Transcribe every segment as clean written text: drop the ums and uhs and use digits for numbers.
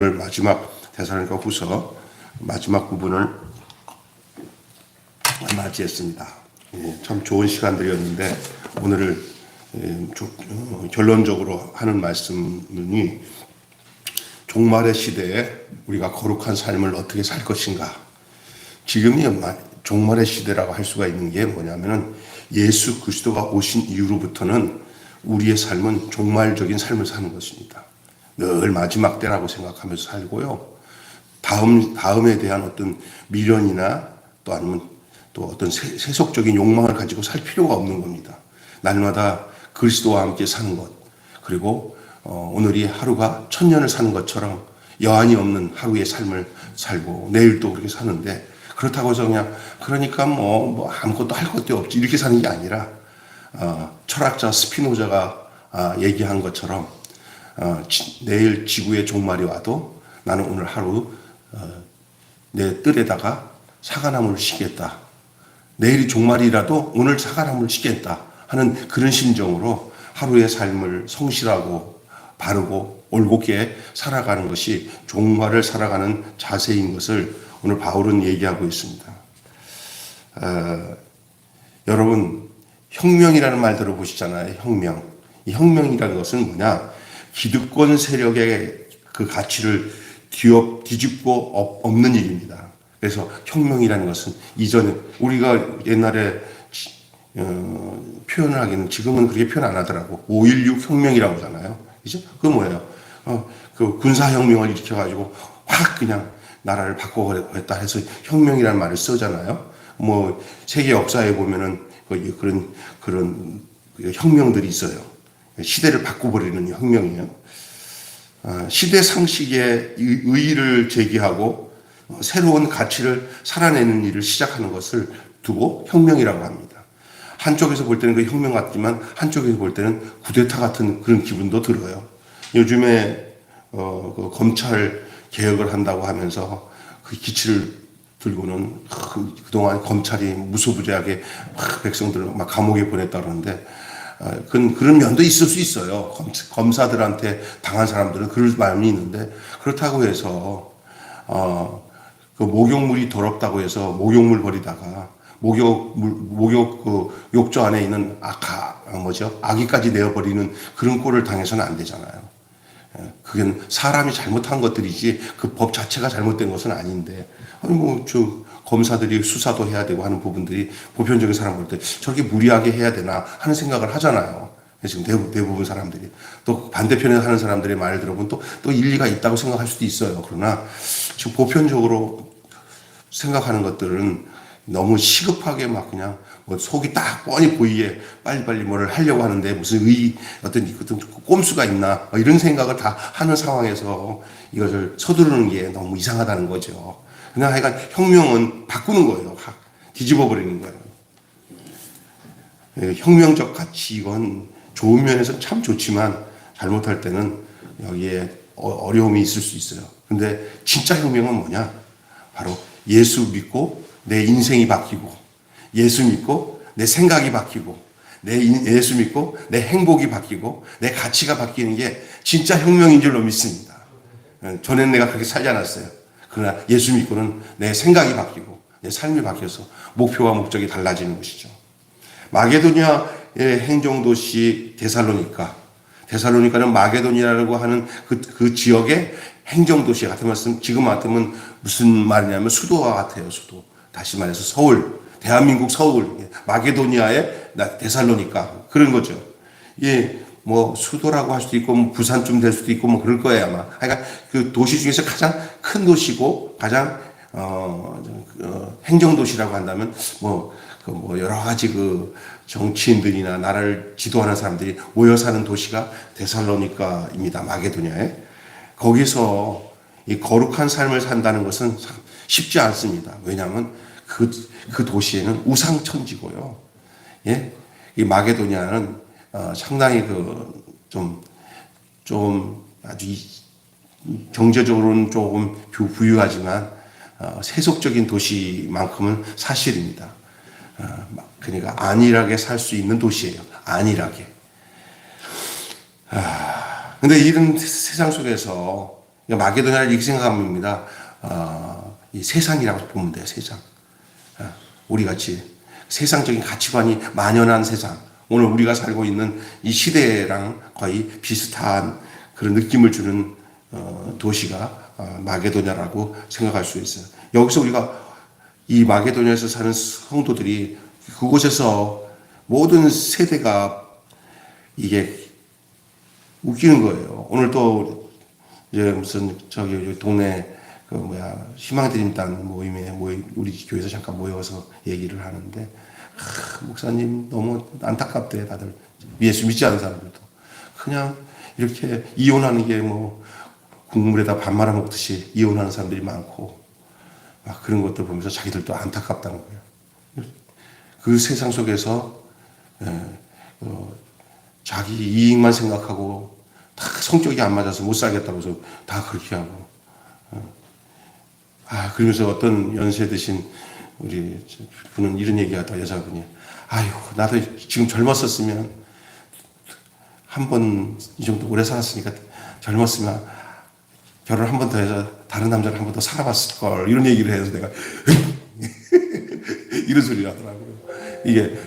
오늘 마지막 데살로니가 후서 마지막 부분을 맞이했습니다. 참 좋은 시간들이었는데 오늘을 결론적으로 하는 말씀이 종말의 시대에 우리가 거룩한 삶을 어떻게 살 것인가. 지금이 종말의 시대라고 할 수가 있는 게 뭐냐면은 예수 그리스도가 오신 이후로부터는 우리의 삶은 종말적인 삶을 사는 것입니다. 늘 마지막 때라고 생각하면서 살고요. 다음에 대한 어떤 미련이나 또 아니면 또 어떤 세속적인 욕망을 가지고 살 필요가 없는 겁니다. 날마다 그리스도와 함께 사는 것. 그리고 오늘이 하루가 1000년을 사는 것처럼 여한이 없는 하루의 삶을 살고 내일도 그렇게 사는데 그렇다고 해서 그러니까 뭐 아무것도 할 것도 없지 이렇게 사는 게 아니라 철학자 스피노자가 얘기한 것처럼 내일 지구의 종말이 와도 나는 오늘 하루 내 뜰에다가 사과나무를 심겠다. 내일이 종말이라도 오늘 사과나무를 심겠다 하는 그런 심정으로 하루의 삶을 성실하고 바르고 올곧게 살아가는 것이 종말을 살아가는 자세인 것을 오늘 바울은 얘기하고 있습니다. 여러분 혁명이라는 말 들어보시잖아요. 혁명. 이 혁명이라는 것은 뭐냐? 기득권 세력의 그 가치를 뒤집고 없는 일입니다. 그래서 혁명이라는 것은 이전에 우리가 옛날에 표현을 하기는 지금은 그렇게 표현 안 하더라고. 5.16 혁명이라고 하잖아요. 그죠? 그건 뭐예요? 그 군사혁명을 일으켜가지고 확 그냥 나라를 바꿔버렸다 해서 혁명이라는 말을 쓰잖아요. 뭐 세계 역사에 보면은 그런 혁명들이 있어요. 시대를 바꿔버리는 혁명이에요. 시대 상식의 의의를 제기하고 새로운 가치를 살아내는 일을 시작하는 것을 두고 혁명이라고 합니다. 한쪽에서 볼 때는 그 혁명 같지만 한쪽에서 볼 때는 쿠데타 같은 그런 기분도 들어요. 요즘에 그 검찰 개혁을 한다고 하면서 그 기치를 들고는 그동안 검찰이 무소부지하게 백성들을 막 감옥에 보냈다 그러는데 그런 면도 있을 수 있어요. 검사들한테 당한 사람들은 그럴 마음이 있는데 그렇다고 해서 그 목욕물이 더럽다고 해서 목욕물 버리다가 목욕 그 욕조 안에 있는 아기까지 내어버리는 그런 꼴을 당해서는 안 되잖아요. 그건 사람이 잘못한 것들이지 그 법 자체가 잘못된 것은 아닌데 검사들이 수사도 해야 되고 하는 부분들이 보편적인 사람 볼 때 저렇게 무리하게 해야 되나 하는 생각을 하잖아요. 지금 대부분 사람들이 또 반대편에 하는 사람들의 말을 들어보면 또 일리가 있다고 생각할 수도 있어요. 그러나 지금 보편적으로 생각하는 것들은 너무 시급하게 막 그냥 속이 딱 뻔히 보이게 빨리빨리 뭐를 하려고 하는데 무슨 어떤 꼼수가 있나 이런 생각을 다 하는 상황에서 이것을 서두르는 게 너무 이상하다는 거죠. 그냥 하여간 혁명은 바꾸는 거예요. 확 뒤집어 버리는 거예요. 혁명적 가치 이건 좋은 면에서 참 좋지만 잘못할 때는 여기에 어려움이 있을 수 있어요. 근데 진짜 혁명은 뭐냐? 바로 예수 믿고 내 인생이 바뀌고 예수 믿고 내 생각이 바뀌고 예수 믿고 내 행복이 바뀌고 내 가치가 바뀌는 게 진짜 혁명인 줄로 믿습니다. 전에는 내가 그렇게 살지 않았어요. 그러나 예수 믿고는 내 생각이 바뀌고 내 삶이 바뀌어서 목표와 목적이 달라지는 것이죠. 마게도니아의 행정도시 데살로니카는 마게도니아라고 하는 그 지역의 행정도시 같은 말씀 지금 같으면 무슨 말이냐면 수도와 같아요. 수도. 다시 말해서 서울, 대한민국 서울, 마게도니아의 데살로니카 그런 거죠. 예, 뭐 수도라고 할 수도 있고 뭐 부산쯤 될 수도 있고 뭐 그럴 거예요 아마. 그러니까 그 도시 중에서 가장 큰 도시고 가장 행정도시라고 한다면 뭐 여러 가지 그 정치인들이나 나라를 지도하는 사람들이 모여 사는 도시가 데살로니카입니다. 마게도니아에. 거기서 이 거룩한 삶을 산다는 것은 쉽지 않습니다. 왜냐하면 그 도시에는 우상천지고요. 예? 이 마게도니아는 상당히 좀 아주 경제적으로는 조금 부유하지만 세속적인 도시만큼은 사실입니다. 그러니까 안일하게 살 수 있는 도시예요. 안일하게. 근데 이런 세상 속에서 그러니까 마게도냐를 이렇게 생각합니다. 이 세상이라고 보면 돼요. 세상. 우리 같이 세상적인 가치관이 만연한 세상. 오늘 우리가 살고 있는 이 시대랑 거의 비슷한 그런 느낌을 주는 도시가 마게도냐라고 생각할 수 있어요. 여기서 우리가 이 마게도냐에서 사는 성도들이 그곳에서 모든 세대가 이게 웃기는 거예요. 오늘 또 이제 무슨 저기 동네 희망드림단 모임에 우리 교회에서 잠깐 모여서 얘기를 하는데 목사님 너무 안타깝대. 다들 예수 믿지 않는 사람들도 그냥 이렇게 이혼하는 게 뭐 국물에다 밥 말아 먹듯이 이혼하는 사람들이 많고 그런 것들 보면서 자기들도 안타깝다는 거예요. 그 세상 속에서 자기 이익만 생각하고 다 성격이 안 맞아서 못 살겠다고 해서 다 그렇게 하고 그러면서 어떤 연세 드신 우리 분은 이런 얘기하다 여자분이 아이고 나도 지금 젊었었으면 한 번 이 정도 오래 살았으니까 젊었으면 결혼 한 번 더 해서 다른 남자를 한 번 더 살아봤을 걸 이런 얘기를 해서 내가 이런 소리를 하더라고요. 이게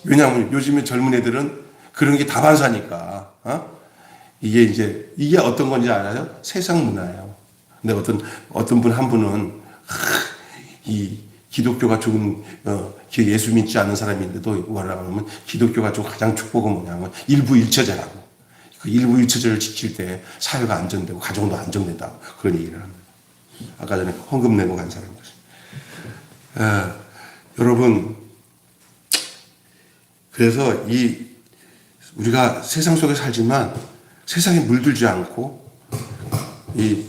왜냐하면 요즘에 젊은 애들은 그런 게 다반사니까 이게 어떤 건지 알아요? 세상 문화예요. 근데 어떤 분 한 분은 이 기독교가 좋은 예수 믿지 않는 사람인데도 뭐라고 하면 기독교가 좀 가장 축복은 뭐냐면 일부일처제라고. 그 일부일처제를 지킬 때 사회가 안정되고 가정도 안정된다고 그런 얘기를 합니다. 아까 전에 헌금 내고 간 사람들. 여러분 그래서 우리가 세상 속에 살지만 세상에 물들지 않고 이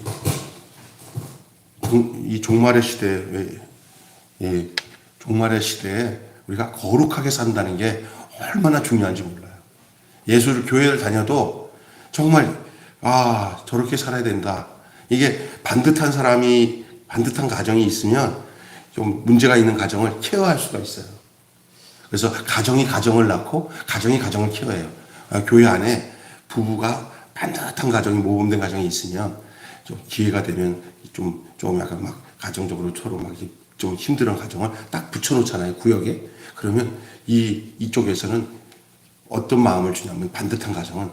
종말의 시대에 우리가 거룩하게 산다는 게 얼마나 중요한지 몰라요. 교회를 다녀도 정말 저렇게 살아야 된다. 이게 반듯한 가정이 있으면 좀 문제가 있는 가정을 케어할 수가 있어요. 그래서 가정이 가정을 낳고 가정이 가정을 케어해요. 교회 안에 부부가 반듯한 가정이 모범된 가정이 있으면 좀 기회가 되면 좀 약간 막 가정적으로 서로 막 좀 힘든 가정을 딱 붙여놓잖아요. 구역에. 그러면 이쪽에서는 어떤 마음을 주냐면 반듯한 가정은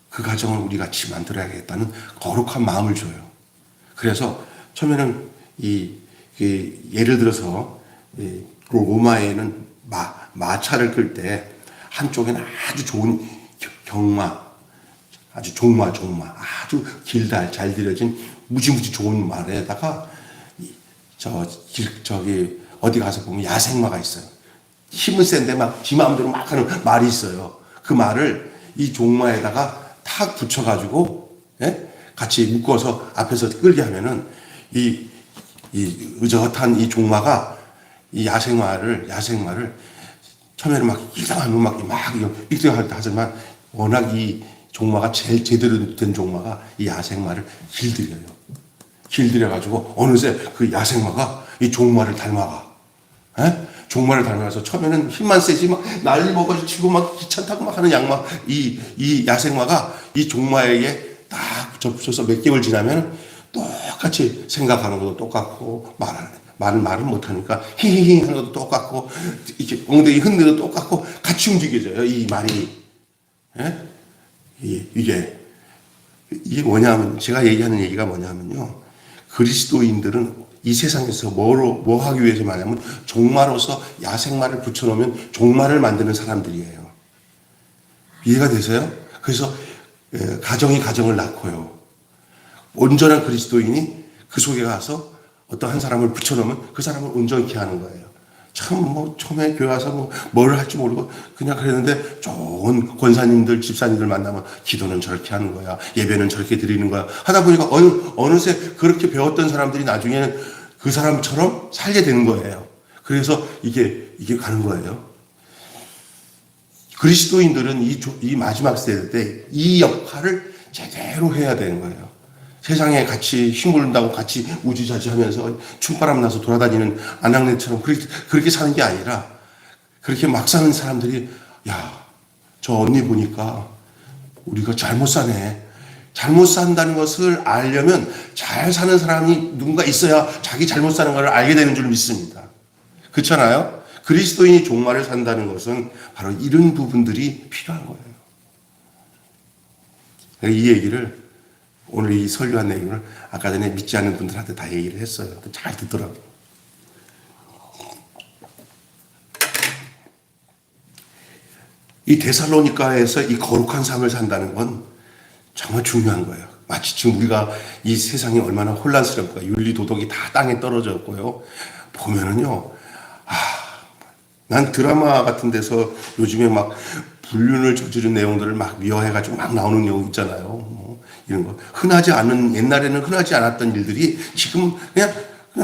그 가정을 우리 같이 만들어야겠다는 거룩한 마음을 줘요. 그래서 처음에는 예를 들어서 로마에는 마차를 끌 때 한쪽에는 아주 좋은 아주 종마 아주 길다 잘 들여진 무지무지 좋은 말에다가 저기 어디 가서 보면 야생마가 있어요. 힘은 센데 막 지 마음대로 막 하는 말이 있어요. 그 말을 이 종마에다가 탁 붙여가지고 같이 묶어서 앞에서 끌게 하면은 이 의젓한 이 종마가 이 야생마를 처음에는 막 일당하면 막 일당할 때 하지만 워낙 이 종마가 제일 제대로 된 종마가 이 야생마를 길들여가지고 어느새 그 야생마가 이 종마를 닮아가. 종마를 닮아서 처음에는 힘만 세지 막 난리 먹어서 치고 막 기차 타고 막 하는 이 야생마가 이 종마에게 딱 접붙여서 몇 개월 지나면 똑같이 생각하는 것도 똑같고 말은 못하니까 히히히 하는 것도 똑같고 이렇게 엉덩이 흔드는 것도 똑같고 같이 움직여져요. 이 말이. 이게 뭐냐면 제가 얘기하는 얘기가 뭐냐면요. 그리스도인들은 이 세상에서 뭐 하기 위해서 말하면 종마로서 야생마를 붙여놓으면 종마를 만드는 사람들이에요. 이해가 되세요? 그래서 가정이 가정을 낳고요. 온전한 그리스도인이 그 속에 가서 어떤 한 사람을 붙여놓으면 그 사람을 온전케 하는 거예요. 참 처음에 교회 와서 뭘 할지 모르고 그냥 그랬는데 좋은 권사님들 집사님들 만나면 기도는 저렇게 하는 거야, 예배는 저렇게 드리는 거야 하다 보니까 어느새 그렇게 배웠던 사람들이 나중에는 그 사람처럼 살게 되는 거예요. 그래서 이게 가는 거예요. 그리스도인들은 이 마지막 세대 때 이 역할을 제대로 해야 되는 거예요. 세상에 같이 휘몰른다고 같이 우지자지하면서 춤바람 나서 돌아다니는 아낙네처럼 그렇게 사는 게 아니라 그렇게 막 사는 사람들이 저 언니 보니까 우리가 잘못 사네. 잘못 산다는 것을 알려면 잘 사는 사람이 누군가 있어야 자기 잘못 사는 것을 알게 되는 줄 믿습니다. 그렇잖아요? 그리스도인이 종말을 산다는 것은 바로 이런 부분들이 필요한 거예요. 이 얘기를 오늘 이 설교한 내용을 아까 전에 믿지 않는 분들한테 다 얘기를 했어요. 잘 듣더라고요. 이 데살로니가에서 이 거룩한 삶을 산다는 건 정말 중요한 거예요. 마치 지금 우리가 이 세상이 얼마나 혼란스럽고 윤리 도덕이 다 땅에 떨어졌고요. 보면은요, 난 드라마 같은 데서 요즘에 막 불륜을 저지른 내용들을 막 미화해가지고 막 나오는 내용 있잖아요. 이런 거. 흔하지 않은, 옛날에는 흔하지 않았던 일들이 지금 그냥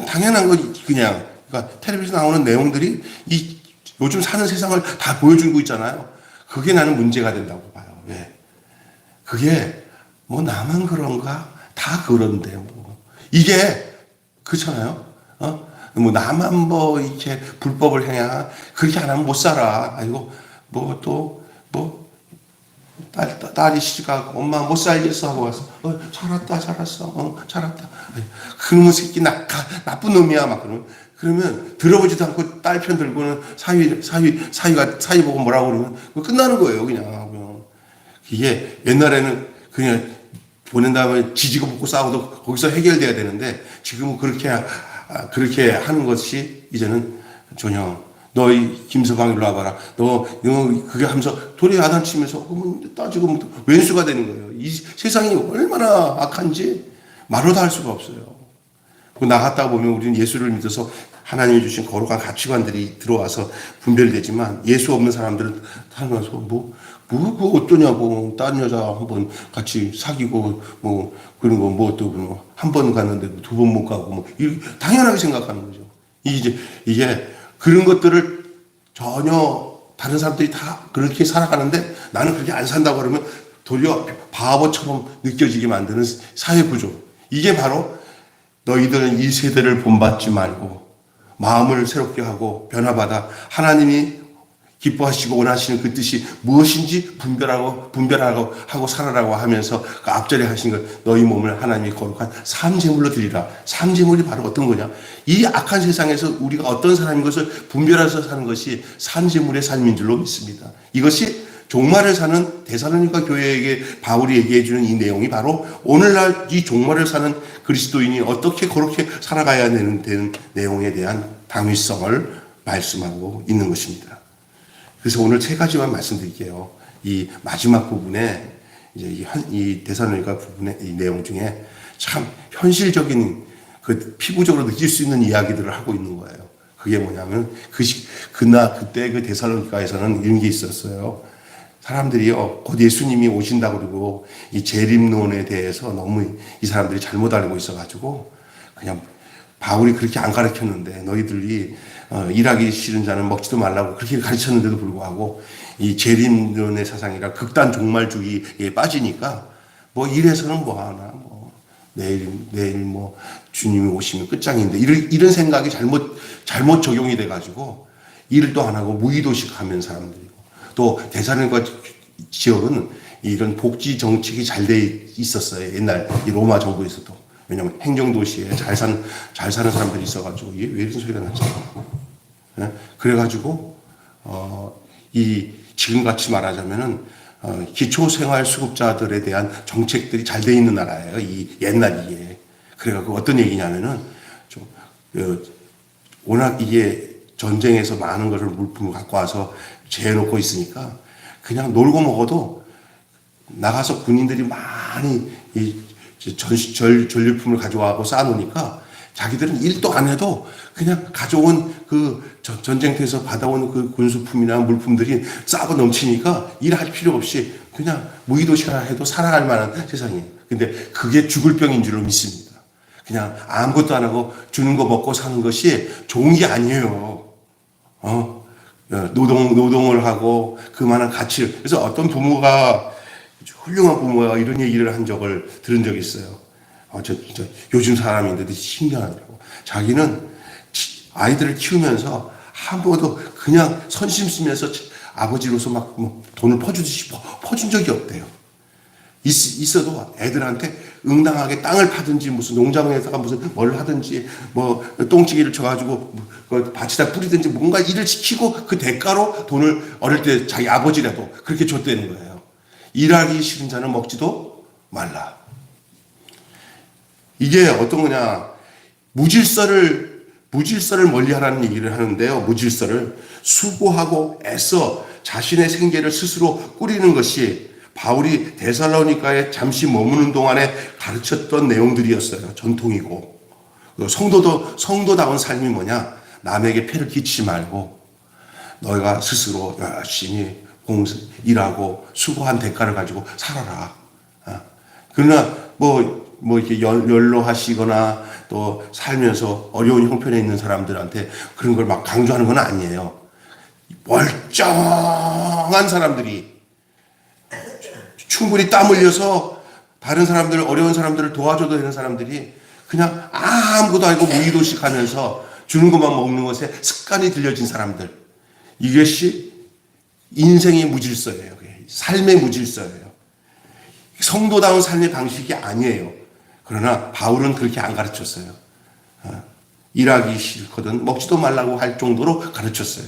당연한 거 그냥. 그러니까 텔레비전에 나오는 내용들이 이 요즘 사는 세상을 다 보여주고 있잖아요. 그게 나는 문제가 된다고 봐요. 왜? 그게 뭐 나만 그런가? 다 그런데 뭐. 이게, 그렇잖아요? 뭐 나만 뭐 이렇게 불법을 해야 그렇게 안 하면 못 살아. 아이고 뭐 또 뭐 딸이 시집가고 엄마 못 살겠어 하고 와서 잘왔다 잘왔어 잘왔다. 그놈의 새끼 나쁜 놈이야 막 그러면 들어보지도 않고 딸 편 들고는 사위 보고 뭐라고 그러면 끝나는 거예요 그냥. 이게 옛날에는 그냥 보낸 다음에 지지고 볶고 싸워도 거기서 해결돼야 되는데 지금은 그렇게 하는 것이 이제는 전혀 너 이 김서방 일로 와봐라. 너 그게 하면서 도리 야단치면서 따지고 왼수가 되는 거예요. 이 세상이 얼마나 악한지 말로 다 할 수가 없어요. 나갔다 보면 우리는 예수를 믿어서 하나님이 주신 거룩한 가치관들이 들어와서 분별되지만 예수 없는 사람들은 살면서 뭐 어떠냐고 다른 여자 한번 같이 사귀고 뭐 그런 거 뭐 또 한 번 갔는데 두 번 못 가고 뭐 당연하게 생각하는 거죠. 이게 그런 것들을 전혀 다른 사람들이 다 그렇게 살아가는데 나는 그렇게 안 산다고 그러면 도리어 바보처럼 느껴지게 만드는 사회 구조. 이게 바로 너희들은 이 세대를 본받지 말고 마음을 새롭게 하고 변화받아 하나님이 기뻐하시고 원하시는 그 뜻이 무엇인지 분별하고 살아라고 하면서 그 앞절에 하신 것 너희 몸을 하나님이 거룩한 삶제물로 드리라. 삶제물이 바로 어떤 거냐? 이 악한 세상에서 우리가 어떤 사람인 것을 분별해서 사는 것이 삶제물의 삶인 줄로 믿습니다. 이것이 종말을 사는 데살로니가 교회에게 바울이 얘기해 주는 이 내용이 바로 오늘날 이 종말을 사는 그리스도인이 어떻게 그렇게 살아가야 되는 내용에 대한 당위성을 말씀하고 있는 것입니다. 그래서 오늘 세 가지만 말씀드릴게요. 이 마지막 부분에 이제 이 데살로니가 부분의 이 내용 중에 참 현실적인 그 피부적으로 느낄 수 있는 이야기들을 하고 있는 거예요. 그게 뭐냐면 그때 그 데살로니가에서는 이런 게 있었어요. 사람들이요, 곧 예수님이 오신다고 그러고 이 재림론에 대해서 너무 이 사람들이 잘못 알고 있어가지고 그냥 바울이 그렇게 안 가르쳤는데 너희들이 일하기 싫은 자는 먹지도 말라고 그렇게 가르쳤는데도 불구하고 이 재림론의 사상이라 극단 종말주의에 빠지니까 뭐 이래서는 뭐 하나 뭐 내일 뭐 주님이 오시면 끝장인데 이런 생각이 잘못 적용이 돼가지고 일도 안 하고 무의도식 하면 사람들이고 또 데살로니가 지역은 이런 복지 정책이 잘 돼 있었어요. 옛날 이 로마 정부에서도. 왜냐면 행정도시에 잘 사는 사람들이 있어가지고 이게 왜 이런 소리가 났잖아요. 네? 그래가지고 이 지금같이 말하자면은 기초생활수급자들에 대한 정책들이 잘 돼 있는 나라예요. 이 옛날 이게. 그래가지고 어떤 얘기냐면은 좀 워낙 이게 전쟁에서 많은 것을 물품을 갖고 와서 재놓고 있으니까 그냥 놀고 먹어도 나가서 군인들이 많이 이 전리품을 가져와고 쌓아놓으니까 자기들은 일도 안 해도 그냥 가져온 그 전쟁터에서 받아온 그 군수품이나 물품들이 싸고 넘치니까 일할 필요 없이 그냥 무의도시라 해도 살아갈 만한 세상이에요. 근데 그게 죽을 병인 줄로 믿습니다. 그냥 아무것도 안 하고 주는 거 먹고 사는 것이 좋은 게 아니에요. 노동을 하고 그만한 가치를. 그래서 어떤 훌륭한 부모가 이런 얘기를 한 적을 들은 적이 있어요. 요즘 사람인데도 신기하더라고. 자기는 아이들을 키우면서 한 번도 그냥 선심 쓰면서 아버지로서 막 돈을 퍼주듯이 퍼준 적이 없대요. 있어도 애들한테 응당하게 땅을 파든지 무슨 농장에다가 무슨 뭘 하든지 뭐 똥찌개를 쳐가지고 그 밭에다 뿌리든지 뭔가 일을 시키고 그 대가로 돈을 어릴 때 자기 아버지라도 그렇게 줬다는 거예요. 일하기 싫은 자는 먹지도 말라. 이게 어떤 거냐. 무질서를 멀리하라는 얘기를 하는데요. 무질서를 수고하고 애써 자신의 생계를 스스로 꾸리는 것이 바울이 데살로니가에 잠시 머무는 동안에 가르쳤던 내용들이었어요. 전통이고. 성도다운 삶이 뭐냐? 남에게 폐를 끼치지 말고 너희가 스스로 열심히 일하고 수고한 대가를 가지고 살아라. 그러나 이렇게 연로하시거나 또 살면서 어려운 형편에 있는 사람들한테 그런 걸 막 강조하는 건 아니에요. 멀쩡한 사람들이 충분히 땀 흘려서 다른 사람들, 어려운 사람들을 도와줘도 되는 사람들이 그냥 아무것도 아니고 무의도식 하면서 주는 것만 먹는 것에 습관이 들여진 사람들. 이것이 인생의 무질서예요. 삶의 무질서예요. 성도다운 삶의 방식이 아니에요. 그러나 바울은 그렇게 안 가르쳤어요. 일하기 싫거든 먹지도 말라고 할 정도로 가르쳤어요.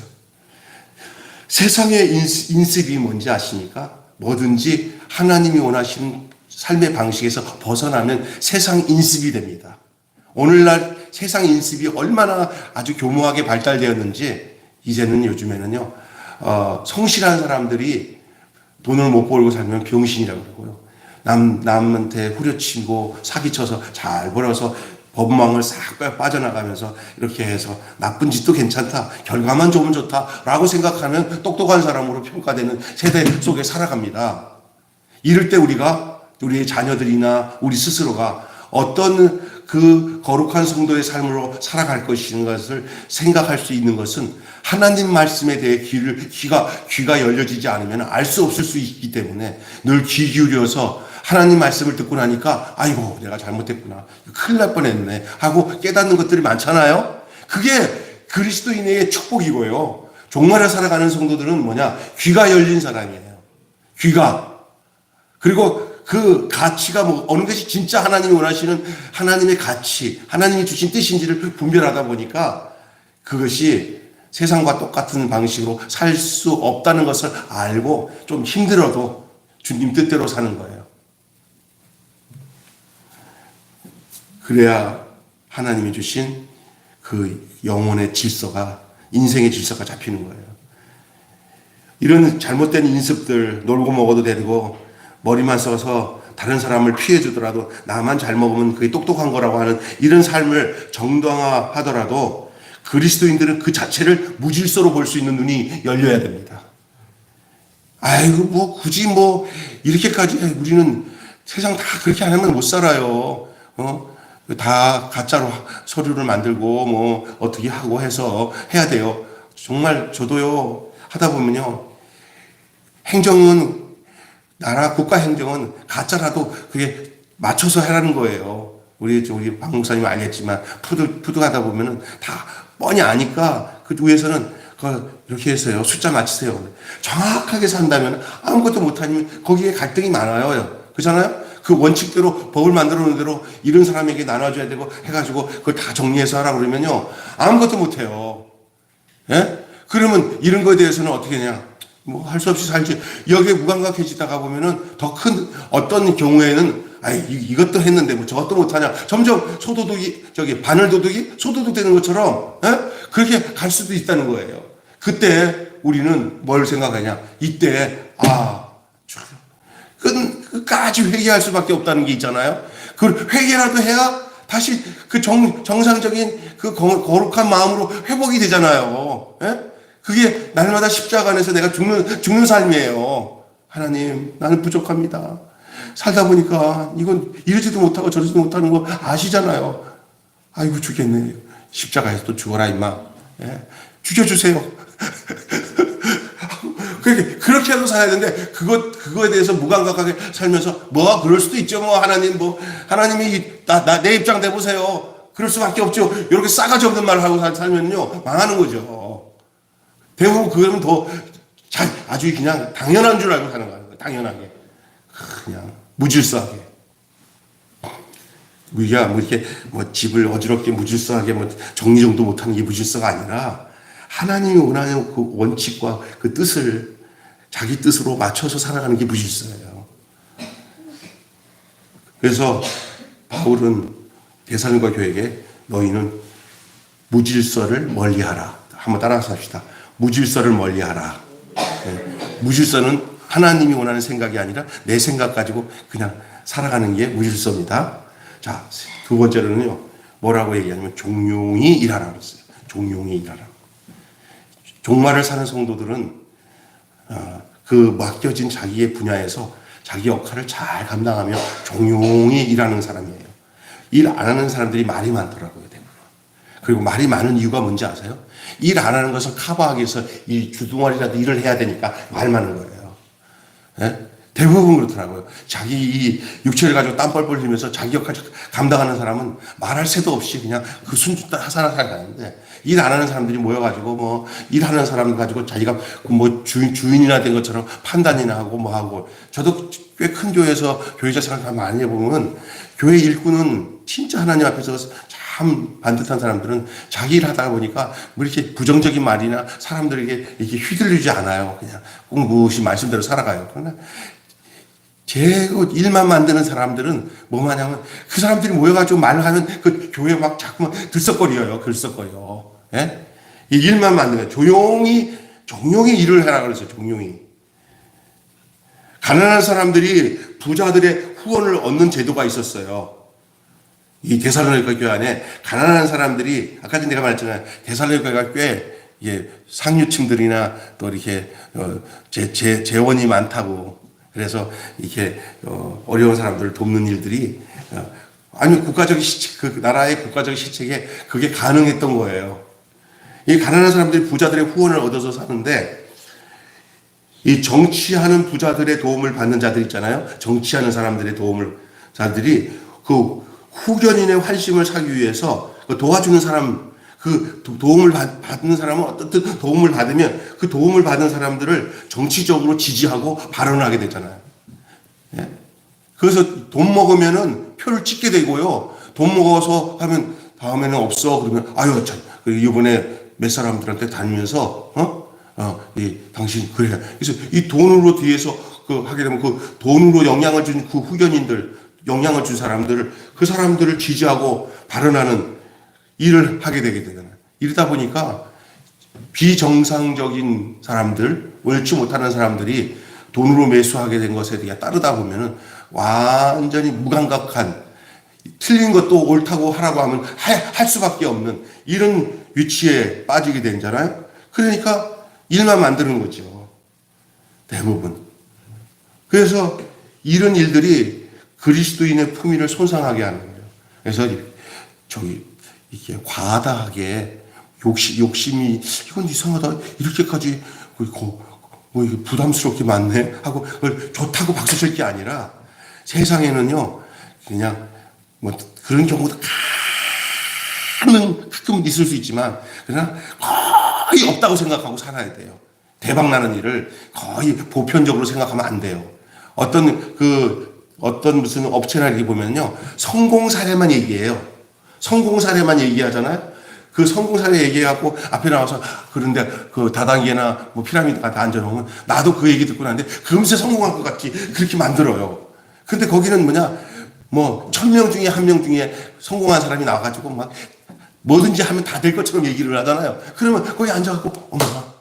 세상의 인습이 뭔지 아십니까? 뭐든지 하나님이 원하시는 삶의 방식에서 벗어나면 세상 인습이 됩니다. 오늘날 세상 인습이 얼마나 아주 교묘하게 발달되었는지 이제는 요즘에는요, 성실한 사람들이 돈을 못 벌고 살면 병신이라고 그러고요. 남한테 후려치고 사기쳐서 잘 벌어서 법망을 싹 빠져나가면서 이렇게 해서 나쁜 짓도 괜찮다, 결과만 좋으면 좋다라고 생각하는 똑똑한 사람으로 평가되는 세대 속에 살아갑니다. 이럴 때 우리의 자녀들이나 우리 스스로가 어떤 그 거룩한 성도의 삶으로 살아갈 것을 생각할 수 있는 것은 하나님 말씀에 대해 귀가 열려지지 않으면 알 수 없을 수 있기 때문에 늘 귀 기울여서 하나님 말씀을 듣고 나니까 아이고 내가 잘못했구나, 큰일 날 뻔했네 하고 깨닫는 것들이 많잖아요. 그게 그리스도인의 축복이고요. 종말에 살아가는 성도들은 뭐냐? 귀가 열린 사람이에요. 귀가. 그리고 그 가치가 어느 것이 진짜 하나님이 원하시는 하나님의 가치, 하나님이 주신 뜻인지를 분별하다 보니까 그것이 세상과 똑같은 방식으로 살 수 없다는 것을 알고 좀 힘들어도 주님 뜻대로 사는 거예요. 그래야 하나님이 주신 그 영혼의 질서가, 인생의 질서가 잡히는 거예요. 이런 잘못된 인습들, 놀고 먹어도 되고 머리만 써서 다른 사람을 피해주더라도 나만 잘 먹으면 그게 똑똑한 거라고 하는 이런 삶을 정당화하더라도 그리스도인들은 그 자체를 무질서로 볼 수 있는 눈이 열려야 됩니다. 아이고 굳이 이렇게까지 우리는 세상 다 그렇게 안 하면 못 살아요. 다 가짜로 서류를 만들고 어떻게 하고 해서 해야 돼요. 정말 저도요 하다 보면요, 행정은 나라 국가 행정은 가짜라도 그게 맞춰서 하라는 거예요. 우리 박 목사님 알겠지만 푸드 하다 보면은 다 뻔히 아니까 그 위에서는 이렇게 해서요 숫자 맞추세요. 정확하게 산다면 아무것도 못하면 거기에 갈등이 많아요. 그렇잖아요? 그 원칙대로 법을 만들어 놓은 대로 이런 사람에게 나눠줘야 되고 해가지고 그걸 다 정리해서 하라고 그러면요 아무것도 못해요. 예? 그러면 이런 거에 대해서는 어떻게 하냐? 할 수 없이 살지. 여기에 무감각해지다가 보면은 더 큰 어떤 경우에는 이것도 했는데 저것도 못하냐. 점점 바늘도둑이 소도둑 되는 것처럼 그렇게 갈 수도 있다는 거예요. 그때 우리는 뭘 생각하냐? 이때 끝까지 회개할 수밖에 없다는 게 있잖아요. 그 회개라도 해야 다시 그 정상적인 그 거룩한 마음으로 회복이 되잖아요. 그게 날마다 십자가 안에서 내가 죽는 삶이에요. 하나님, 나는 부족합니다. 살다 보니까 이건 이러지도 못하고 저러지도 못하는 거 아시잖아요. 아이고 죽겠네. 십자가에서 또 죽어라 임마. 죽여주세요. 그렇게라도 살아야 되는데 그거에 대해서 무감각하게 살면서 그럴 수도 있죠. 하나님이 내 입장 내보세요. 그럴 수밖에 없죠. 이렇게 싸가지 없는 말을 하고 살면요 망하는 거죠. 대부분 그러면 아주 그냥 당연한 줄 알고 사는 거예요. 당연하게. 그냥 무질서하게. 우리가 뭐 이렇게 뭐 집을 어지럽게 무질서하게 뭐 정리정도 못하는 게 무질서가 아니라 하나님이 원하는 그 원칙과 그 뜻을 자기 뜻으로 맞춰서 살아가는 게 무질서예요. 그래서 바울은 데살로니가 교회에게 너희는 무질서를 멀리하라. 한번 따라서 합시다. 무질서를 멀리하라. 무질서는 하나님이 원하는 생각이 아니라 내 생각 가지고 그냥 살아가는 게 무질서입니다. 자, 두 번째로는요, 뭐라고 얘기하냐면 종용이 일하라 그랬어요. 종용이 일하라. 종말을 사는 성도들은 그 맡겨진 자기의 분야에서 자기 역할을 잘 감당하며 종용이 일하는 사람이에요. 일 안 하는 사람들이 말이 많더라고요, 대부분. 그리고 말이 많은 이유가 뭔지 아세요? 일 안 하는 것을 커버하기 위해서 이 주둥아리라도 일을 해야 되니까 말 많은 거예요. 예? 대부분 그렇더라고요. 자기 이 육체를 가지고 땀 뻘뻘 흘리면서 자기 역할을 감당하는 사람은 말할 새도 없이 그냥 그 순수한 살아가는데, 일 안 하는 사람들이 모여가지고 뭐 일하는 사람 가지고 자기가 뭐 주인이나 된 것처럼 판단이나 하고 뭐 하고. 저도 꽤 큰 교회에서 교회자 생활 많이 해보면 교회 일꾼은 진짜 하나님 앞에서 참 반듯한 사람들은 자기 일 하다 보니까 뭐 이렇게 부정적인 말이나 사람들에게 이렇게 휘둘리지 않아요. 그냥 꽁무시 말씀대로 살아가요. 그러나 제 일만 만드는 사람들은 뭐만 하냐면 그 사람들이 모여가지고 말을 하면 그 교회 막 자꾸만 들썩거려요. 들썩거려. 예? 이 일만 만드는 종용이 일을 해라 그랬어요. 종용이. 가난한 사람들이 부자들의 후원을 얻는 제도가 있었어요. 이 데살로니가 교회 안에 가난한 사람들이, 아까 전에 내가 말했잖아요. 데살로니가가 꽤 상류층들이나 또 이렇게 재원이 많다고. 그래서 이렇게 어려운 사람들을 돕는 일들이 아니 국가적 시책, 그 나라의 국가적 시책에 그게 가능했던 거예요. 이 가난한 사람들이 부자들의 후원을 얻어서 사는데, 이 정치하는 부자들의 도움을 받는 자들 있잖아요. 정치하는 사람들의 자들이 그 후견인의 환심을 사기 위해서 그 도와주는 사람, 그 도움을 받는 사람은 어떻든 도움을 받으면 그 도움을 받은 사람들을 정치적으로 지지하고 발언하게 되잖아요. 예? 그래서 돈 먹으면은 표를 찍게 되고요. 돈 먹어서 하면 다음에는 없어. 그러면 아유, 참, 이번에 몇 사람들한테 다니면서 당신 그래. 그래서 이 돈으로 뒤에서 하게 되면 그 돈으로 영향을 준 그 후견인들, 영향을 준 사람들을, 그 사람들을 지지하고 발언하는 일을 하게 되게 되잖아요. 이러다 보니까 비정상적인 사람들, 옳지 못하는 사람들이 돈으로 매수하게 된 것에 대해 따르다 보면은 완전히 무감각한, 틀린 것도 옳다고 하라고 하면 할 수밖에 없는 이런 위치에 빠지게 되잖아요. 그러니까 일만 만드는 거죠. 대부분. 그래서 이런 일들이 그리스도인의 품위를 손상하게 하는 거예요. 그래서 이게 과다하게 욕심이 이건 이상하다. 이렇게까지 뭐 이게 부담스럽게 많네 하고 그걸 좋다고 박수칠 게 아니라, 세상에는요 그냥 뭐 그런 경우도 가끔 있을 수 있지만 그러나 거의 없다고 생각하고 살아야 돼요. 대박 나는 일을 거의 보편적으로 생각하면 안 돼요. 어떤 무슨 업체나 이렇게 보면요 성공 사례만 얘기해요. 성공 사례만 얘기하잖아요. 그 성공 사례 얘기해갖고 앞에 나와서 그런데 그 다단계나 뭐 피라미드 같은 앉아놓으면 나도 그 얘기 듣고 나는데 금세 성공할 것 같이 그렇게 만들어요. 근데 거기는 뭐 1000명 중에 1명 중에 성공한 사람이 나와가지고 막 뭐든지 하면 다 될 것처럼 얘기를 하잖아요. 그러면 거기 앉아갖고 어머나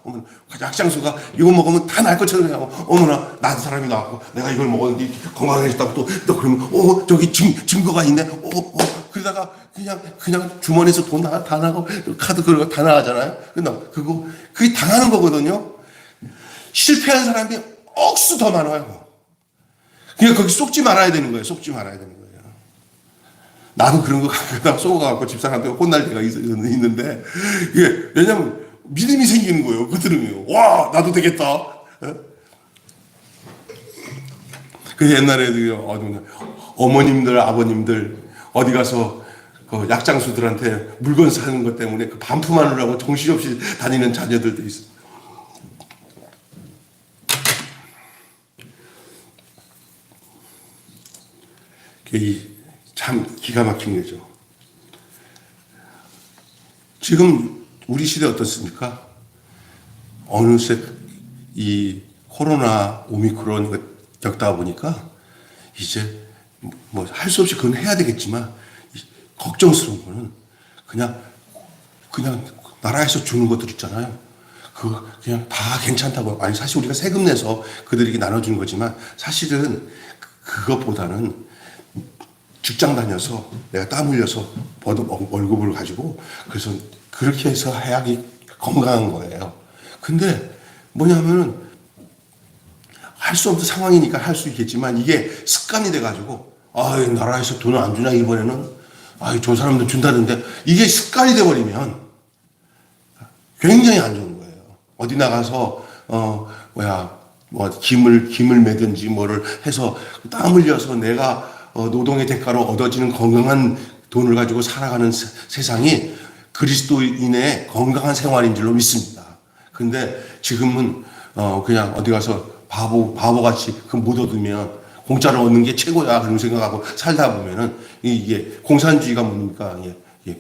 약장수가 이거 먹으면 다 날 것처럼 하고 어머나 나도 사람이 나왔고 내가 이걸 먹었는데 건강해졌다고 또 그러면 저기 증거가 있네. 그러다가 그냥 주머니에서 돈 다 나가고 카드 그런 거 다 나가잖아요. 그게 당하는 거거든요. 실패한 사람이 억수 더 많아요. 그러니까 거기 속지 말아야 되는 거예요. 속지 말아야 되는 거예요. 나도 그런 거 가끔 속아갖고 집사람한테 혼날 때가 있는데, 이게 왜냐면 믿음이 생기는 거예요. 그 들으면 와 나도 되겠다. 그래서 옛날에 어머님들 아버님들 어디 가서 그 약장수들한테 물건 사는 것 때문에 그 반품하느라고 정신없이 다니는 자녀들도 있어요. 참 기가 막힌 거죠. 지금 우리 시대 어떻습니까? 어느새 이 코로나 오미크론 겪다 보니까 이제 뭐 할 수 없이 그건 해야 되겠지만 걱정스러운 거는 그냥 나라에서 주는 것들 있잖아요. 그거 그냥 다 괜찮다고. 아니 사실 우리가 세금 내서 그들에게 나눠주는 거지만 사실은 그것보다는 직장 다녀서 내가 땀 흘려서 버는 월급을 가지고 그래서 그렇게 해서 해야지 건강한 거예요. 근데 뭐냐면은 할 수 없는 상황이니까 할 수 있겠지만 이게 습관이 돼가지고 나라에서 돈을 안 주냐 이번에는 저 사람들 준다는데 이게 습관이 돼버리면 굉장히 안 좋은 거예요. 어디 나가서 김을 매든지 뭐를 해서 땀 흘려서 내가 노동의 대가로 얻어지는 건강한 돈을 가지고 살아가는 세상이 그리스도인의 건강한 생활인 줄로 믿습니다. 근데 지금은 그냥 어디 가서 바보같이 그 못 얻으면 공짜로 얻는 게 최고야 그런 생각하고 살다 보면은 이게 공산주의가 뭡니까?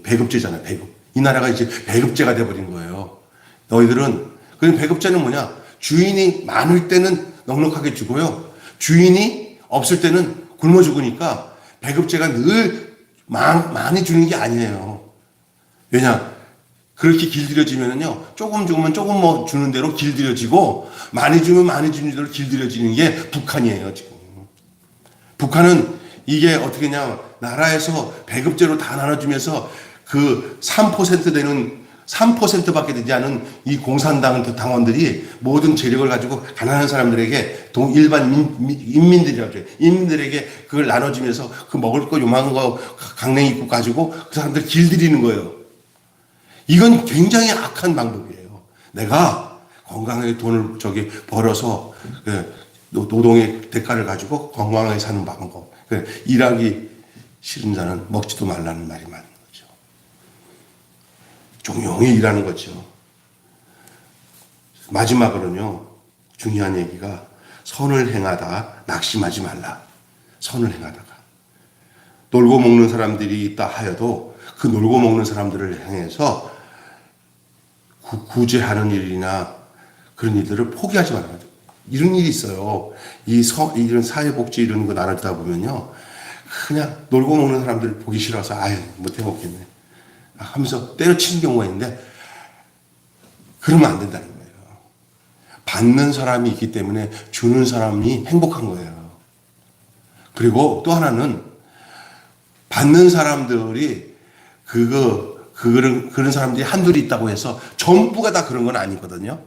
배급제잖아요. 배급. 이 나라가 이제 배급제가 돼버린 거예요. 너희들은 그 배급제는 뭐냐? 주인이 많을 때는 넉넉하게 주고요. 주인이 없을 때는 굶어 죽으니까 배급제가 늘 많이 주는 게 아니에요. 왜냐? 그렇게 길들여지면은요, 조금 주면 조금 뭐 주는 대로 길들여지고, 많이 주면 많이 주는 대로 길들여지는 게 북한이에요, 지금. 북한은 이게 어떻게 냐 나라에서 배급제로 다 나눠주면서 그 3% 되는 3%밖에 되지 않은 이 공산당 당원들이 모든 재력을 가지고 가난한 사람들에게 일반 인민들이라고 해요. 인민들에게 그걸 나눠주면서 그 먹을 거 요만한 거 강냉이 입고 가지고 그 사람들 길들이는 거예요. 이건 굉장히 악한 방법이에요. 내가 건강하게 돈을 벌어서 노동의 대가를 가지고 건강하게 사는 방법. 일하기 싫은 자는 먹지도 말라는 말이 맞는 거죠. 종용히 일하는 거죠. 마지막으로는요, 중요한 얘기가 선을 행하다 낙심하지 말라. 선을 행하다가. 놀고 먹는 사람들이 있다 하여도 그 놀고 먹는 사람들을 향해서 구제하는 일이나 그런 일들을 포기하지 말아야 돼요. 이런 일이 있어요. 이런 사회복지 이런 거 나누다 보면요. 그냥 놀고 먹는 사람들 보기 싫어서 못 해먹겠네 하면서 때려치는 경우가 있는데 그러면 안 된다는 거예요. 받는 사람이 있기 때문에 주는 사람이 행복한 거예요. 그리고 또 하나는 받는 사람들이 그런 사람들이 한둘이 있다고 해서 전부가 다 그런 건 아니거든요.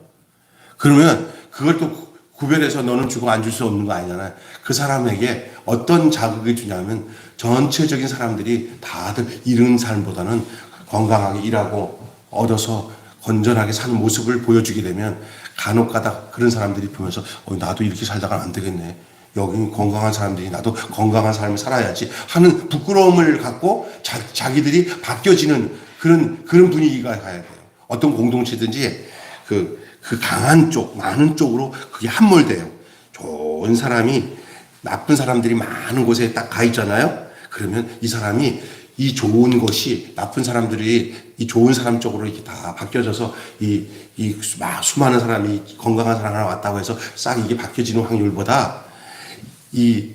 그러면 그걸 또 구별해서 너는 주고 안 줄 수 없는 거 아니잖아요. 그 사람에게 어떤 자극을 주냐면 전체적인 사람들이 다들 이런 삶보다는 건강하게 일하고 얻어서 건전하게 사는 모습을 보여주게 되면 간혹 가다 그런 사람들이 보면서 나도 이렇게 살다가 안 되겠네. 여기 건강한 사람들이 나도 건강한 삶을 살아야지 하는 부끄러움을 갖고 자기들이 바뀌어지는 그런 분위기가 가야 돼요. 어떤 공동체든지 그 강한 쪽, 많은 쪽으로 그게 함몰돼요. 좋은 사람이 나쁜 사람들이 많은 곳에 딱 가 있잖아요. 그러면 이 사람이 이 좋은 것이 나쁜 사람들이 이 좋은 사람 쪽으로 이렇게 다 바뀌어져서 이 수많은 사람이 건강한 사람 하나 왔다고 해서 싹 이게 바뀌어지는 확률보다 이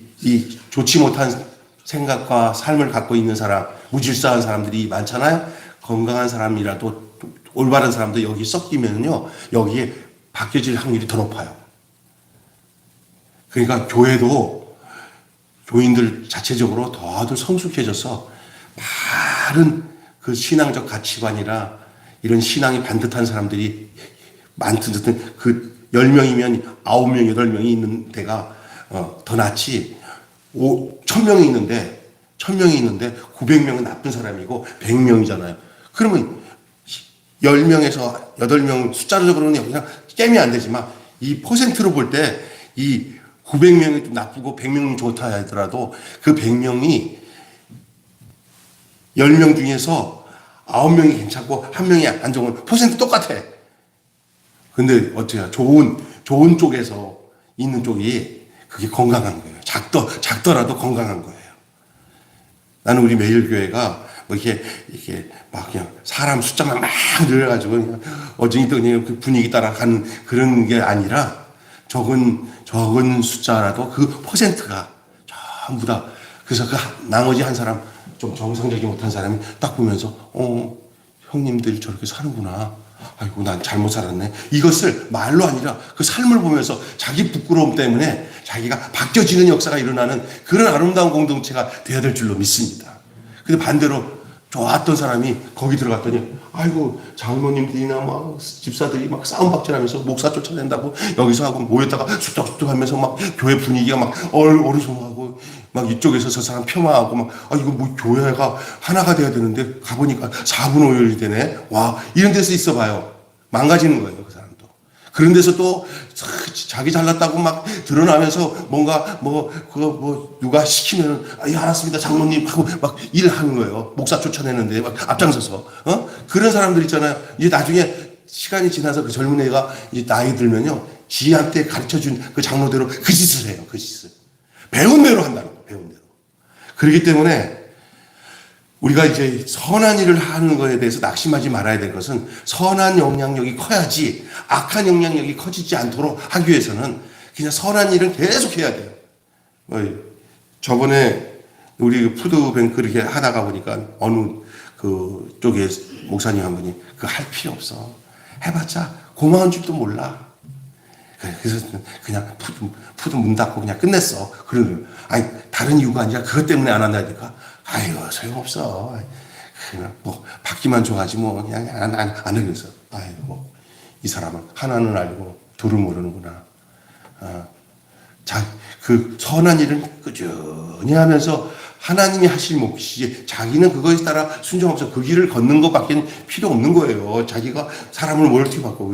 좋지 못한 생각과 삶을 갖고 있는 사람, 무질서한 사람들이 많잖아요. 건강한 사람이라도 올바른 사람도 여기 섞이면요, 여기에 바뀌어질 확률이 더 높아요. 그러니까 교회도 교인들 자체적으로 더 성숙해져서 바른 그 신앙적 가치관이라 이런 신앙이 반듯한 사람들이 많든 그 10명이면 9명, 8명이 있는 데가 더 낫지. 1000명이 있는데 900명은 나쁜 사람이고 100명이잖아요. 그러면 10명에서 8명 숫자적으로는 그냥 게임이 안 되지만 이 퍼센트로 볼 때 이 900명이 좀 나쁘고 100명은 좋다 하더라도 그 100명이 10명 중에서 9명이 괜찮고 1명이 안 좋은 퍼센트 똑같아. 근데 어때요? 좋은 쪽에서 있는 쪽이 그게 건강한 거예요. 작더라도 건강한 거예요. 나는 우리 매일교회가 뭐 이렇게 막 그냥 사람 숫자만 막 늘어가지고 그냥 어중이도 그냥 그 분위기 따라가는 그런 게 아니라 적은 숫자라도 그 퍼센트가 전부 다. 그래서 그 나머지 한 사람 좀 정상적이 못한 사람이 딱 보면서 형님들 저렇게 사는구나. 아이고 난 잘못 살았네. 이것을 말로 아니라 그 삶을 보면서 자기 부끄러움 때문에 자기가 바뀌어지는 역사가 일어나는 그런 아름다운 공동체가 되어야 될 줄로 믿습니다. 근데 반대로 좋았던 사람이 거기 들어갔더니 아이고 장로님들이나 막 집사들이 막 싸움박질하면서 목사 쫓아낸다고 여기서 하고 모였다가 쑥덕쑥덕 하면서 막 교회 분위기가 막 어리송하고 막 이쪽에서 저 사람 폄하하고 막 이거 뭐 교회가 하나가 돼야 되는데 가보니까 4분 5일이 되네. 와 이런 데서 있어봐요. 망가지는 거예요 그 사람도. 그런 데서 또 자기 잘났다고 막 드러나면서 뭔가 그거 누가 시키면 예 알았습니다 장로님 하고 막 일하는 거예요. 목사 쫓아내는데 막 앞장서서 그런 사람들 있잖아요. 이제 나중에 시간이 지나서 그 젊은 애가 이제 나이 들면요 지한테 가르쳐준 그 장로대로 그 짓을 해요. 그 짓을 배운 대로 한다는 거예요. 배운 대로. 그렇기 때문에 우리가 이제 선한 일을 하는 것에 대해서 낙심하지 말아야 될 것은 선한 영향력이 커야지 악한 영향력이 커지지 않도록 하기 위해서는 그냥 선한 일은 계속 해야 돼요. 저번에 우리 푸드뱅크 이렇게 하다가 보니까 어느 그 쪽에 목사님 한 분이 그거 할 필요 없어. 해봤자 고마운 줄도 몰라. 그래서 그냥 푸드 문 닫고 그냥 끝냈어. 그런 아니 다른 이유가 아니라 그것 때문에 안 한다니까. 아이고 소용없어. 그냥 뭐 받기만 좋아하지 뭐 그냥 안 하겠어. 아이고 뭐 이 사람은 하나는 알고 둘은 모르는구나. 그 선한 일은 꾸준히 하면서 하나님이 하실 몫이지 자기는 그거에 따라 순종하면서 그 길을 걷는 것밖에 필요 없는 거예요. 자기가 사람을 뭘 어떻게 바꿔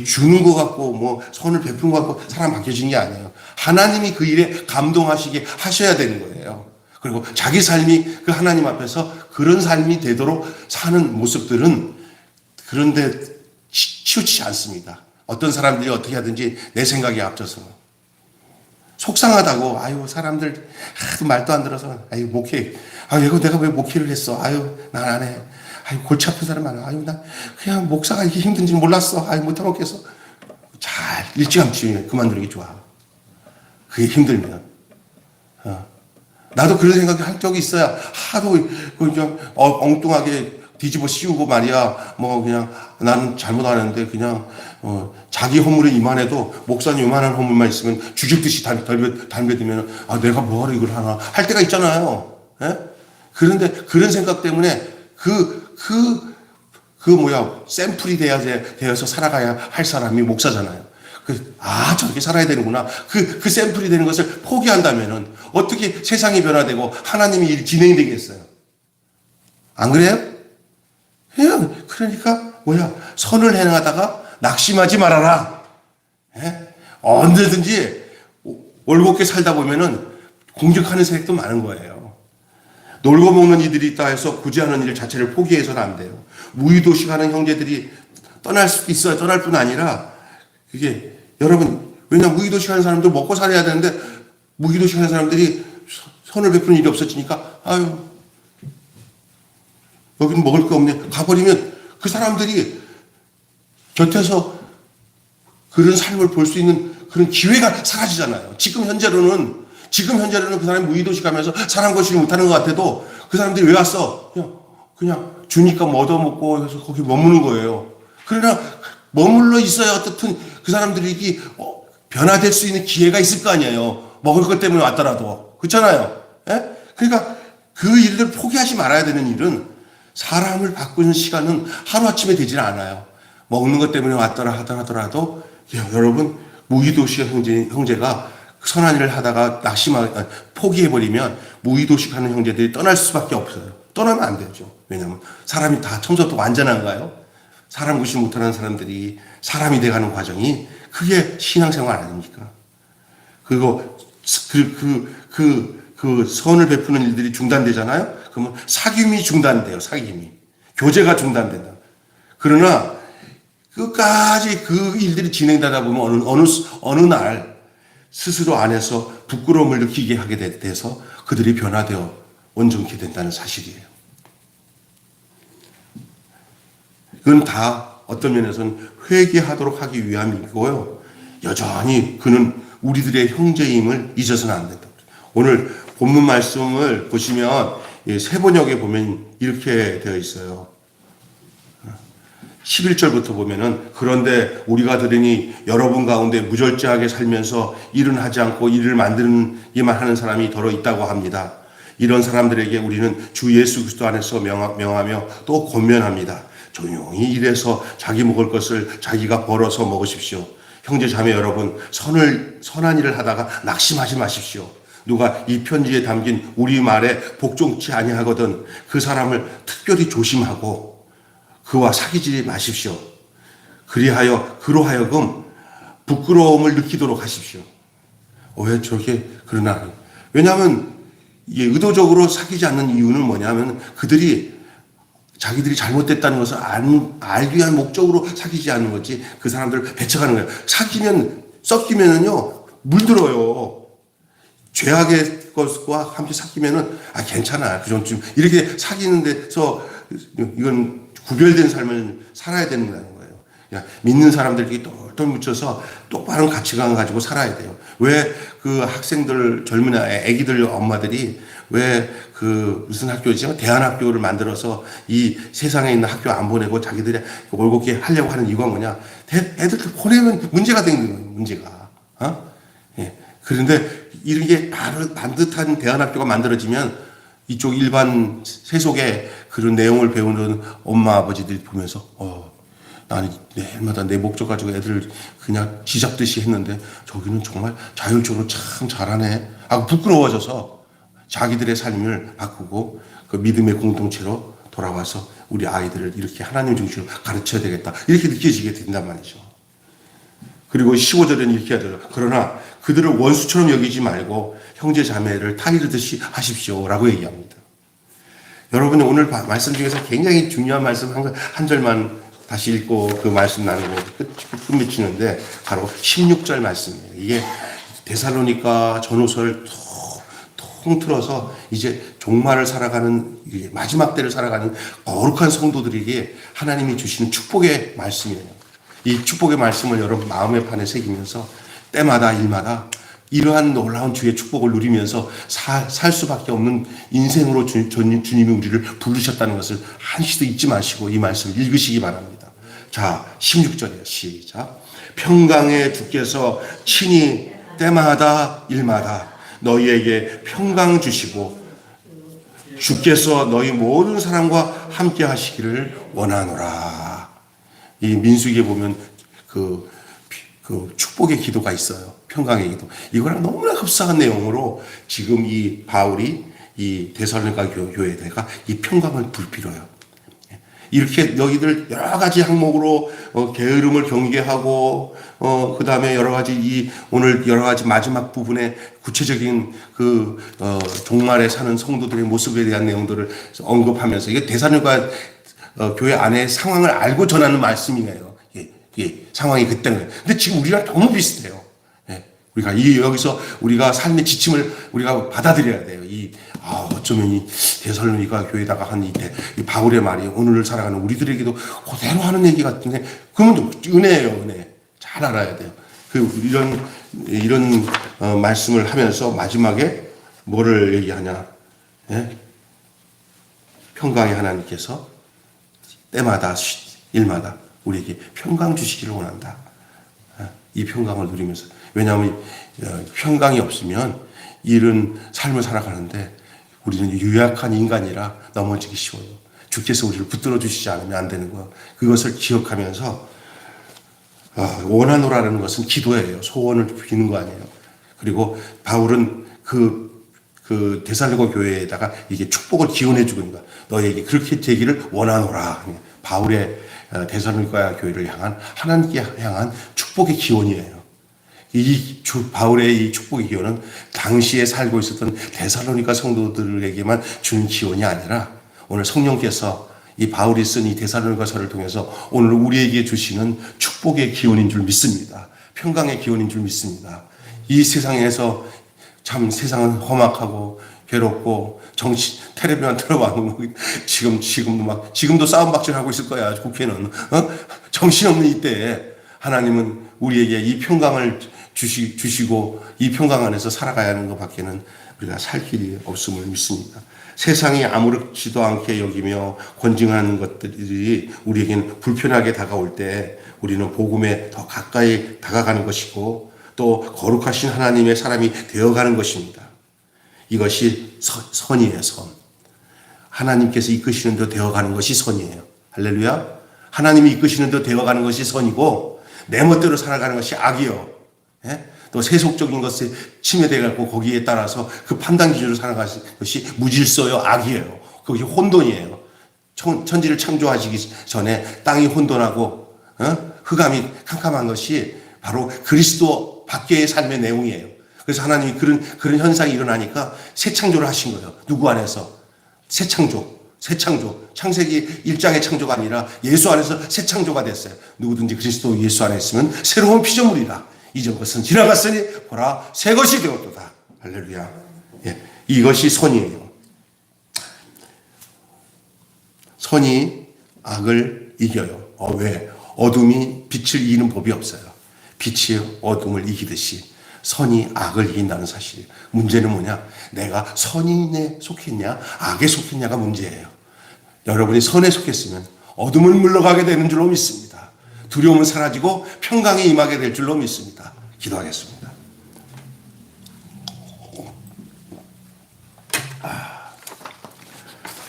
주는 것 같고 뭐 선을 베푸는 것 같고 사람 바뀌어지는 게 아니에요. 하나님이 그 일에 감동하시게 하셔야 되는 거예요. 그리고 자기 삶이 그 하나님 앞에서 그런 삶이 되도록 사는 모습들은 그런데 치우치지 않습니다. 어떤 사람들이 어떻게 하든지 내 생각에 앞서서 속상하다고 아유 사람들 하도 말도 안 들어서 아유 목회 이거 내가 왜 목회를 했어 아유 난 안 해 아유 골치 아픈 사람 많아 아유 난 그냥 목사가 이렇게 힘든지 몰랐어 아유 못하겠어 잘 일찌감치 그만두는 게 좋아. 그게 힘들면 나도 그런 생각이 할 적이 있어야 하도 그냥 엉뚱하게 뒤집어 씌우고 말이야 뭐 그냥 나는 잘못 안 했는데 그냥 자기 허물은 이만해도 목사님 이만한 허물만 있으면 죽일 듯이 달며들면 내가 뭐하러 이걸 하나 할 때가 있잖아요. 예? 그런데 그런 생각 때문에 샘플이 되어서 살아가야 할 사람이 목사잖아요. 저렇게 살아야 되는구나. 그 샘플이 되는 것을 포기한다면은 어떻게 세상이 변화되고 하나님의 일이 진행이 되겠어요? 안 그래요? 그러니까 선을 행하다가 낙심하지 말아라. 예? 언제든지 올곧게 살다 보면은 공격하는 세력도 많은 거예요. 놀고 먹는 이들이 있다 해서 굳이 하는 일 자체를 포기해서는 안 돼요. 무의도식하는 형제들이 떠날 수도 있어요. 떠날 뿐 아니라 그게 여러분 왜냐면 무의도식하는 사람도 먹고 살아야 되는데 무의도식하는 사람들이 선을 베푸는 일이 없어지니까 여기는 먹을 거 없네. 가버리면 그 사람들이 곁에서 그런 삶을 볼 수 있는 그런 기회가 사라지잖아요. 지금 현재로는 그 사람이 무의도식하면서 사람 거시를 못하는 것 같아도 그 사람들이 왜 왔어? 그냥 주니까 뭐 얻어먹고 해서 거기 머무는 거예요. 그러나 머물러 있어야 어떻든 그 사람들이 변화될 수 있는 기회가 있을 거 아니에요. 먹을 것 때문에 왔더라도. 그렇잖아요. 예? 그러니까 그 일을 포기하지 말아야 되는 일은 사람을 바꾸는 시간은 하루아침에 되지는 않아요. 먹는 것 때문에 왔더라 하더라도 여러분 무의도식 형제가 선한 일을 하다가 포기해버리면 무의도식하는 형제들이 떠날 수밖에 없어요. 떠나면 안 되죠. 왜냐하면 사람이 다 처음부터 완전한가요? 사람 구실 못하는 사람들이 사람이 돼가는 과정이 그게 신앙생활 아닙니까? 그리고 그 선을 베푸는 일들이 중단되잖아요. 그러면 사귐이 중단돼요. 사귐이 교제가 중단된다. 그러나 끝까지 그 일들이 진행되다 보면 어느 날 스스로 안에서 부끄러움을 느끼게 하게 돼서 그들이 변화되어 온전케 된다는 사실이에요. 그건 다 어떤 면에서는 회개하도록 하기 위함이고요. 여전히 그는 우리들의 형제임을 잊어서는 안 된다. 오늘 본문 말씀을 보시면 세번역에 보면 이렇게 되어 있어요. 11절부터 보면은 그런데 우리가 들으니 여러분 가운데 무절제하게 살면서 일은 하지 않고 일을 만드기만 하는 사람이 더러 있다고 합니다. 이런 사람들에게 우리는 주 예수 그리스도 안에서 명하며 또 권면합니다. 조용히 일해서 자기 먹을 것을 자기가 벌어서 먹으십시오. 형제 자매 여러분, 선한 일을 하다가 낙심하지 마십시오. 누가 이 편지에 담긴 우리 말에 복종치 아니하거든 그 사람을 특별히 조심하고 그와 사귀지 마십시오. 그로 하여금 부끄러움을 느끼도록 하십시오. 왜 저렇게 그러나? 왜냐하면 의도적으로 사귀지 않는 이유는 뭐냐면 그들이 자기들이 잘못됐다는 것을 알기 위한 목적으로 사귀지 않는 거지 그 사람들을 배척하는 거예요. 섞이면은요 물들어요. 죄악의 것과 함께 삭히면은 괜찮아 그 정도쯤 이렇게 사귀는 데서 이건 구별된 삶을 살아야 되는 거예요. 믿는 사람들끼리 똘똘 묻혀서 똑바른 가치관 가지고 살아야 돼요. 왜 그 학생들 젊은 애기들 엄마들이 왜 그 무슨 학교지만 대안학교를 만들어서 이 세상에 있는 학교 안 보내고 자기들이 올곧게 하려고 하는 이유가 뭐냐? 애들 보내면 문제가 되는 거예요. 문제가. 그런데 이렇게 반듯한 대안학교가 만들어지면 이쪽 일반 세속의 그런 내용을 배우는 엄마 아버지들이 보면서 나는 매일마다 내 목적 가지고 애들을 그냥 쥐잡듯이 했는데 저기는 정말 자율적으로 참 잘하네 하고 부끄러워져서 자기들의 삶을 바꾸고 그 믿음의 공동체로 돌아와서 우리 아이들을 이렇게 하나님 중심으로 가르쳐야 되겠다 이렇게 느껴지게 된단 말이죠. 그리고 15절에는 이렇게 하더라고요. 그러나 그들을 원수처럼 여기지 말고 형제 자매를 타이르듯이 하십시오라고 얘기합니다. 여러분이 오늘 말씀 중에서 굉장히 중요한 말씀 한 절만 다시 읽고 그 말씀 나누고 끝맺히는데 바로 16절 말씀이에요. 이게 데살로니가 전후서를 통틀어서 이제 종말을 살아가는 마지막 때를 살아가는 거룩한 성도들에게 하나님이 주시는 축복의 말씀이에요. 이 축복의 말씀을 여러분 마음의 판에 새기면서 때마다 일마다 이러한 놀라운 주의 축복을 누리면서 살 수밖에 없는 인생으로 주님이 우리를 부르셨다는 것을 한시도 잊지 마시고 이 말씀을 읽으시기 바랍니다. 자, 16절이에요. 시작. 평강의 주께서 친히 때마다 일마다 너희에게 평강 주시고 주께서 너희 모든 사람과 함께 하시기를 원하노라. 이 민수기에 보면 그 축복의 기도가 있어요. 평강의 기도. 이거랑 너무나 흡사한 내용으로 지금 이 바울이 이 데살로니가 교회에다가 이 평강을 불필요해요. 이렇게 너희들 여러 가지 항목으로 게으름을 경계하고 그 다음에 여러 가지 오늘 여러 가지 마지막 부분에 구체적인 종말에 사는 성도들의 모습에 대한 내용들을 언급하면서 이게 데살로니가 교회 안에 상황을 알고 전하는 말씀이에요. 상황이 그때는. 근데 지금 우리랑 너무 비슷해요. 우리가 여기서 우리가 삶의 지침을 우리가 받아들여야 돼요. 어쩌면 이 데살로니가 교회에다가 한 이 바울의 말이 오늘을 살아가는 우리들에게도 그대로 하는 얘기 같은데, 그러면 은혜예요, 은혜. 잘 알아야 돼요. 이런 말씀을 하면서 마지막에 뭐를 얘기하냐? 평강의 하나님께서 때마다 일마다 우리에게 평강 주시기를 원한다. 이 평강을 누리면서. 왜냐하면 평강이 없으면 이런 삶을 살아가는데 우리는 유약한 인간이라 넘어지기 쉬워요. 주께서 우리를 붙들어 주시지 않으면 안 되는 거예요. 그것을 기억하면서 원하노라는 것은 기도예요. 소원을 비는 거 아니에요. 그리고 바울은 그 데살로니가 교회에다가 이게 축복을 기원해 주고 있는 거야. 너에게 그렇게 되기를 원하노라. 바울의 데살로니가 교회를 향한 하나님께 향한 축복의 기원이에요. 바울의 이 축복의 기원은 당시에 살고 있었던 데살로니가 성도들에게만 주는 기원이 아니라 오늘 성령께서 이 바울이 쓴 이 데살로니가서를 통해서 오늘 우리에게 주시는 축복의 기원인 줄 믿습니다. 평강의 기원인 줄 믿습니다. 이 세상에서 참 세상은 험악하고 괴롭고 텔레비만 틀어봐도 지금도 싸움박질 하고 있을 거야, 국회는. 정신없는 이때에 하나님은 우리에게 이 평강을 주시고 이 평강 안에서 살아가야 하는 것 밖에는 우리가 살 길이 없음을 믿습니다. 세상이 아무렇지도 않게 여기며 권징하는 것들이 우리에게는 불편하게 다가올 때 우리는 복음에 더 가까이 다가가는 것이고 또 거룩하신 하나님의 사람이 되어가는 것입니다. 이것이 선이에요, 선. 하나님께서 이끄시는 대로 되어가는 것이 선이에요. 할렐루야. 하나님이 이끄시는 대로 되어가는 것이 선이고 내 멋대로 살아가는 것이 악이요. 예? 또 세속적인 것에 침해되고 거기에 따라서 그 판단 기준으로 살아가는 것이 무질서요, 악이에요. 그것이 혼돈이에요. 천지를 창조하시기 전에 땅이 혼돈하고 흑암이 캄캄한 것이 바로 그리스도 밖의 삶의 내용이에요. 그래서 하나님이 그런 현상이 일어나니까 새 창조를 하신 거예요. 누구 안에서? 새 창조. 창세기 1장의 창조가 아니라 예수 안에서 새 창조가 됐어요. 누구든지 그리스도 예수 안에 있으면 새로운 피조물이라. 이전 것은 지나갔으니 보라 새 것이 되었도다. 할렐루야. 예, 이것이 선이에요. 선이 악을 이겨요. 왜? 어둠이 빛을 이기는 법이 없어요. 빛이 어둠을 이기듯이 선이 악을 이긴다는 사실이에요. 문제는 뭐냐? 내가 선인에 속했냐 악에 속했냐가 문제예요. 여러분이 선에 속했으면 어둠을 물러가게 되는 줄로 믿습니다. 두려움은 사라지고 평강이 임하게 될 줄로 믿습니다. 기도하겠습니다.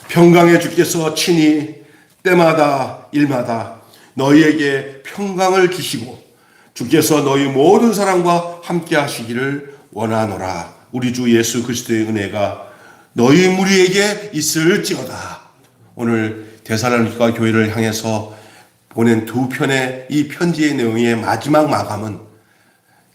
평강의 주께서 친히 때마다 일마다 너희에게 평강을 주시고 주께서 너희 모든 사람과 함께 하시기를 원하노라. 우리 주 예수 그리스도의 은혜가 너희 무리에게 있을지어다. 오늘 데살로니가 교회를 향해서 보낸 두 편의 이 편지의 내용의 마지막 마감은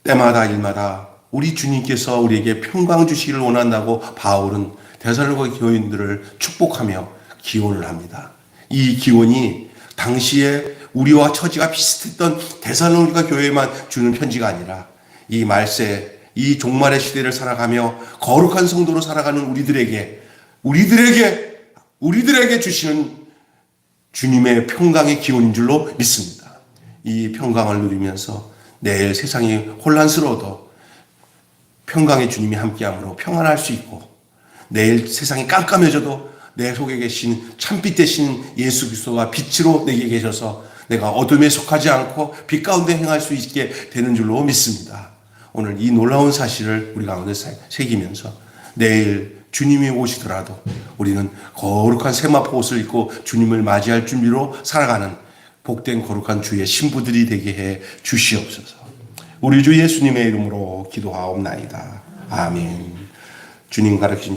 때마다 일마다 우리 주님께서 우리에게 평강 주시기를 원한다고 바울은 데살로니가 교인들을 축복하며 기원을 합니다. 이 기원이 당시에 우리와 처지가 비슷했던 데살로니가 교회만 주는 편지가 아니라 이 말세, 이 종말의 시대를 살아가며 거룩한 성도로 살아가는 우리들에게 주시는 주님의 평강의 기원인 줄로 믿습니다. 이 평강을 누리면서 내일 세상이 혼란스러워도 평강의 주님이 함께함으로 평안할 수 있고 내일 세상이 깜깜해져도 내 속에 계신 참빛 대신 예수 그리스도가 빛으로 내게 계셔서 내가 어둠에 속하지 않고 빛 가운데 행할 수 있게 되는 줄로 믿습니다. 오늘 이 놀라운 사실을 우리 가운데 새기면서 내일 주님이 오시더라도 우리는 거룩한 세마포 옷을 입고 주님을 맞이할 준비로 살아가는 복된 거룩한 주의 신부들이 되게 해 주시옵소서. 우리 주 예수님의 이름으로 기도하옵나이다. 아멘. 주님 가르치신